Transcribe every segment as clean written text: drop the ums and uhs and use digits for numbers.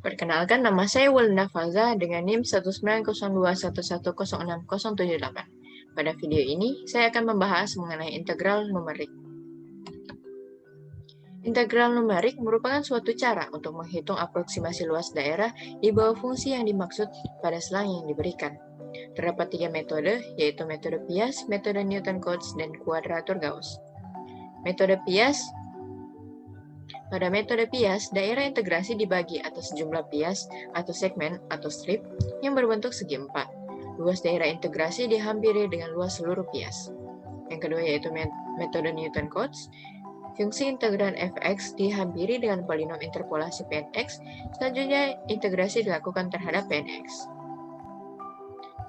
Perkenalkan, nama saya Wulandar Faza dengan NIM 19021106078. Pada video ini, saya akan membahas mengenai integral numerik. Integral numerik merupakan suatu cara untuk menghitung aproksimasi luas daerah di bawah fungsi yang dimaksud pada selang yang diberikan. Terdapat 3 metode, yaitu metode Pias, metode Newton-Cotes, dan kuadratur Gauss. Metode Pias. Pada metode Pias, daerah integrasi dibagi atas jumlah pias atau segmen atau strip yang berbentuk segi empat. Luas daerah integrasi dihampiri dengan luas seluruh pias. Yang kedua yaitu metode Newton-Cotes. Fungsi integran fx dihampiri dengan polinom interpolasi Pnx. Selanjutnya, integrasi dilakukan terhadap Pnx.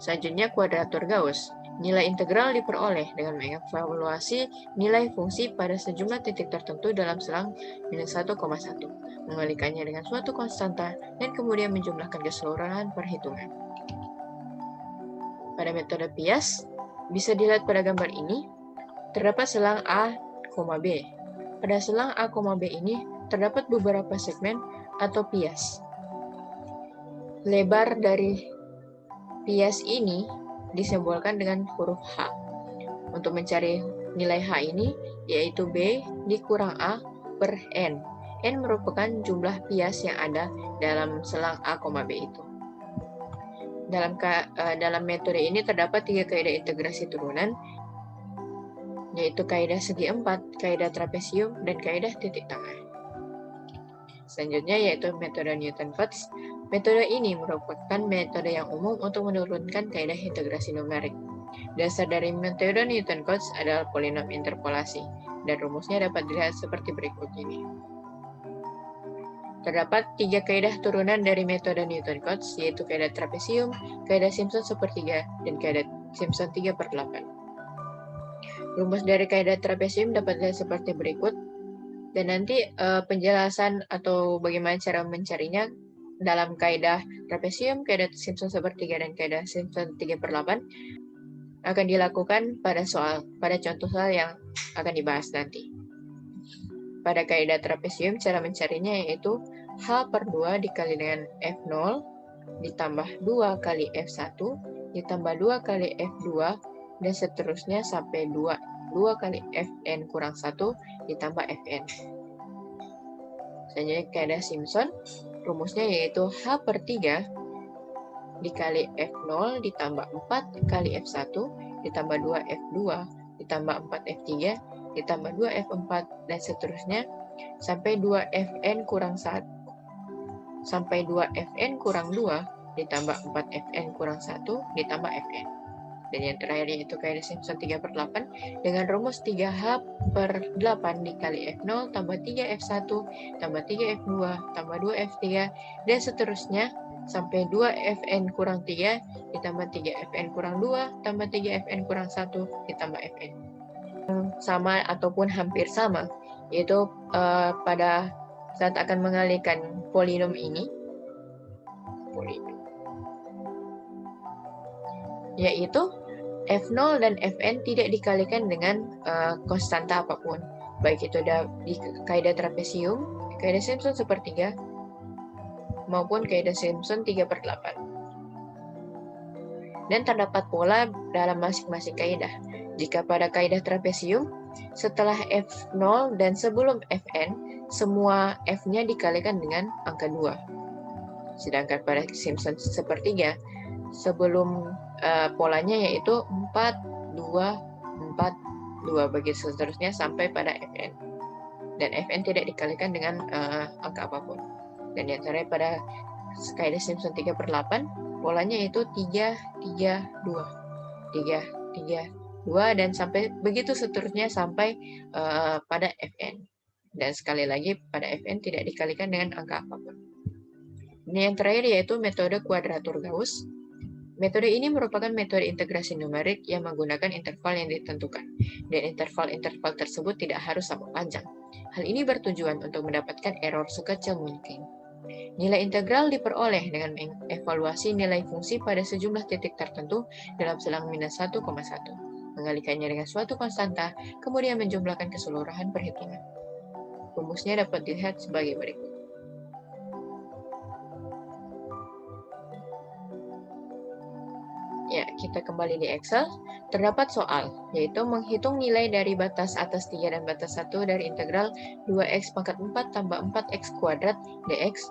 Selanjutnya, kuadratur Gauss. Nilai integral diperoleh dengan mengevaluasi nilai fungsi pada sejumlah titik tertentu dalam selang minus 1,1, mengalikannya dengan suatu konstanta, dan kemudian menjumlahkan keseluruhan perhitungan. Pada metode Pias, bisa dilihat pada gambar ini, terdapat selang A, B. Pada selang A, B ini, terdapat beberapa segmen atau pias. Lebar dari pias ini disimbolkan dengan huruf H. Untuk mencari nilai H ini, yaitu B dikurang A per N. N merupakan jumlah pias yang ada dalam selang A, B itu. Dalam metode ini terdapat 3 kaidah integrasi turunan, yaitu kaidah segi empat, kaidah trapesium, dan kaidah titik tengah. Selanjutnya yaitu metode Newton-Cotes. Metode ini merupakan metode yang umum untuk menurunkan kaidah integrasi numerik. Dasar dari metode Newton-Cotes adalah polinom interpolasi, dan rumusnya dapat dilihat seperti berikut ini. Terdapat 3 kaidah turunan dari metode Newton-Cotes, yaitu kaidah trapesium, kaidah Simpson sepertiga, dan kaidah Simpson 3/8. Rumus dari kaidah trapesium dapat dilihat seperti berikut, dan nanti penjelasan atau bagaimana cara mencarinya dalam kaidah trapesium, kaidah Simpson sepertiga, dan kaidah Simpson 3/8 akan dilakukan pada contoh soal yang akan dibahas nanti. Pada kaidah trapesium, cara mencarinya yaitu H/2 dikali dengan F0 ditambah 2 kali F1 ditambah 2 kali F2 dan seterusnya sampai 2 kali Fn kurang 1 ditambah Fn. Selanjutnya kaidah Simpson, rumusnya yaitu H/3 dikali F0 ditambah 4 kali F1 ditambah 2 F2 ditambah 4 F3 ditambah 2 F4 dan seterusnya sampai 2 Fn kurang 1 sampai 2 Fn kurang 2 ditambah 4 Fn kurang 1 ditambah Fn. Dan yang terakhir yaitu kaidah Simpson 3/8 dengan rumus 3H/8 dikali F0 tambah 3F1 tambah 3F2 tambah 2F3 dan seterusnya sampai 2Fn kurang 3 ditambah 3Fn kurang 2 tambah 3Fn kurang 1 ditambah Fn. Sama ataupun hampir sama, yaitu pada saat akan mengalihkan polinom ini, yaitu F0 dan Fn tidak dikalikan dengan konstanta apapun, baik itu di kaidah trapesium, kaidah Simpson sepertiga, maupun kaidah Simpson 3/8. Dan terdapat pola dalam masing-masing kaidah. Jika pada kaidah trapesium, setelah F0 dan sebelum Fn, semua F-nya dikalikan dengan angka 2. Sedangkan pada Simpson sepertiga, sebelum polanya yaitu 4, 2, 4, 2, begitu seterusnya sampai pada Fn. Dan Fn tidak dikalikan dengan angka apapun. Dan yang terakhir pada kaidah Simpson 3/8, polanya itu 3, 3, 2. 3, 3, 2, dan sampai begitu seterusnya sampai pada Fn. Dan sekali lagi pada Fn tidak dikalikan dengan angka apapun. Ini yang terakhir yaitu metode kuadratur Gauss. Metode ini merupakan metode integrasi numerik yang menggunakan interval yang ditentukan, dan interval-interval tersebut tidak harus sama panjang. Hal ini bertujuan untuk mendapatkan error sekecil mungkin. Nilai integral diperoleh dengan mengevaluasi nilai fungsi pada sejumlah titik tertentu dalam selang minus 1,1, mengalikannya dengan suatu konstanta, kemudian menjumlahkan keseluruhan perhitungan. Rumusnya dapat dilihat sebagai berikut. kita kembali di Excel, terdapat soal, yaitu menghitung nilai dari batas atas 3 dan batas 1 dari integral 2x pangkat 4 tambah 4x kuadrat dx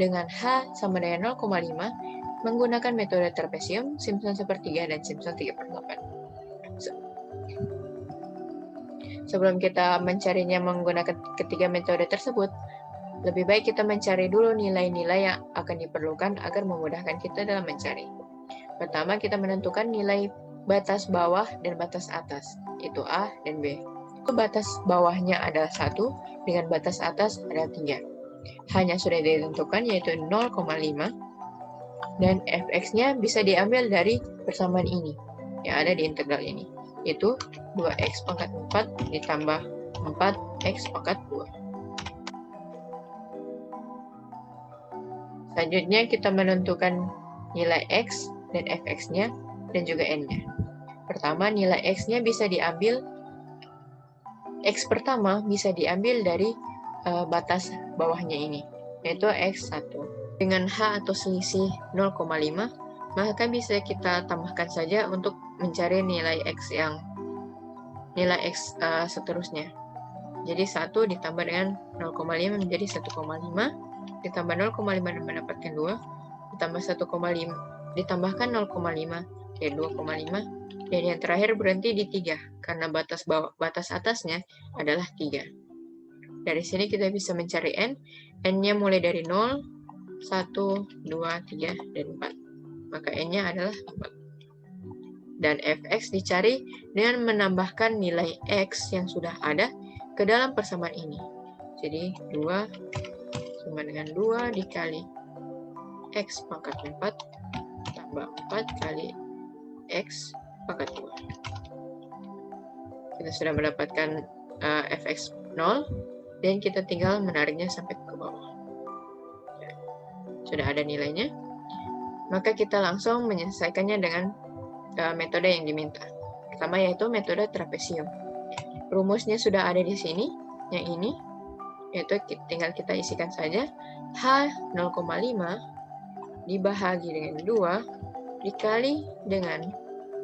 dengan H sama dengan 0,5 menggunakan metode trapesium, Simpson sepertiga, dan Simpson 3/8. Sebelum kita mencarinya menggunakan ketiga metode tersebut, lebih baik kita mencari dulu nilai-nilai yang akan diperlukan agar memudahkan kita dalam mencari. Pertama, kita menentukan nilai batas bawah dan batas atas, yaitu A dan B. Batas bawahnya adalah 1, dengan batas atas adalah 3. Hanya sudah ditentukan, yaitu 0,5, dan fx-nya bisa diambil dari persamaan ini, yang ada di integral ini, yaitu 2x pangkat 4 ditambah 4x pangkat 2. Selanjutnya, kita menentukan nilai x dan fx-nya dan juga n-nya. Pertama, nilai x-nya bisa diambil, x pertama bisa diambil dari batas bawahnya ini, yaitu x1. Dengan h atau selisih 0,5, maka bisa kita tambahkan saja untuk mencari nilai x seterusnya. Jadi 1 ditambah dengan 0,5 menjadi 1,5, ditambah 0,5 dan mendapatkan 2, ditambah 1,5 ditambahkan 0,5 jadi 2,5, dan yang terakhir berhenti di 3 karena batas atasnya adalah 3. Dari sini kita bisa mencari n-nya mulai dari 0, 1, 2, 3, dan 4. Maka n-nya adalah 4. Dan fx dicari dengan menambahkan nilai x yang sudah ada ke dalam persamaan ini. Jadi 2 sama dengan 2 dikali x pangkat 4 tambah 4 kali x pangkat 2. Kita sudah mendapatkan fx 0, dan kita tinggal menariknya sampai ke bawah. Sudah ada nilainya, maka kita langsung menyelesaikannya dengan metode yang diminta. Pertama yaitu metode trapesium. Rumusnya sudah ada di sini, yang ini, yaitu tinggal kita isikan saja H 0,5 dibahagi dengan 2 dikali dengan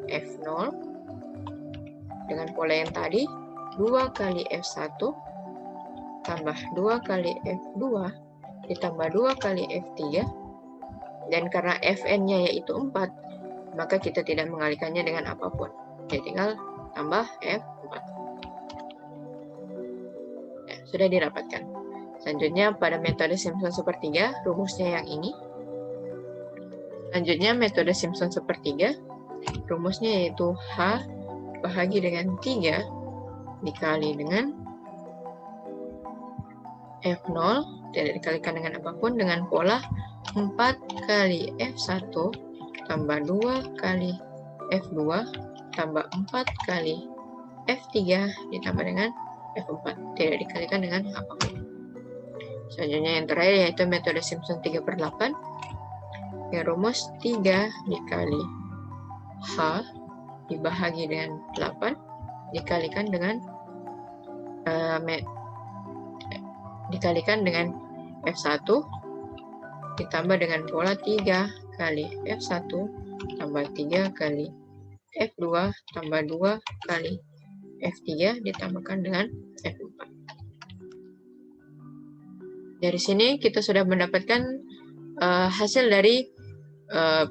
F0 dengan pola yang tadi, 2 kali F1 tambah 2 kali F2 ditambah 2 kali F3, dan karena Fn-nya yaitu 4, maka kita tidak mengalihkannya dengan apapun. Jadi tinggal tambah F4. Ya, sudah didapatkan. Selanjutnya pada metode Simpson sepertiga, rumusnya yang ini. Selanjutnya metode Simpson sepertiga, rumusnya yaitu H bahagi dengan 3 dikali dengan F0, tidak dikalikan dengan apapun, dengan pola 4 kali F1 tambah 2 kali F2 tambah 4 kali F3 ditambah dengan F4, tidak dikalikan dengan apapun. Selanjutnya yang terakhir yaitu metode Simpson 3/8, yang rumus 3 dikali H dibahagi dengan 8 dikalikan dengan F1 ditambah dengan pola 3 kali F1 tambah 3 kali F2 tambah 2 kali F3 ditambahkan dengan F4. Dari sini kita sudah mendapatkan hasil dari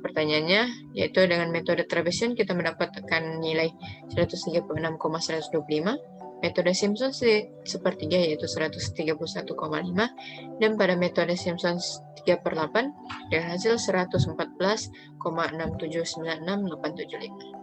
pertanyaannya, yaitu dengan metode trapesium kita mendapatkan nilai 136,125, metode Simpson sepertiga yaitu 131,5, dan pada metode Simpson 3/8 dengan hasil 114,6796875.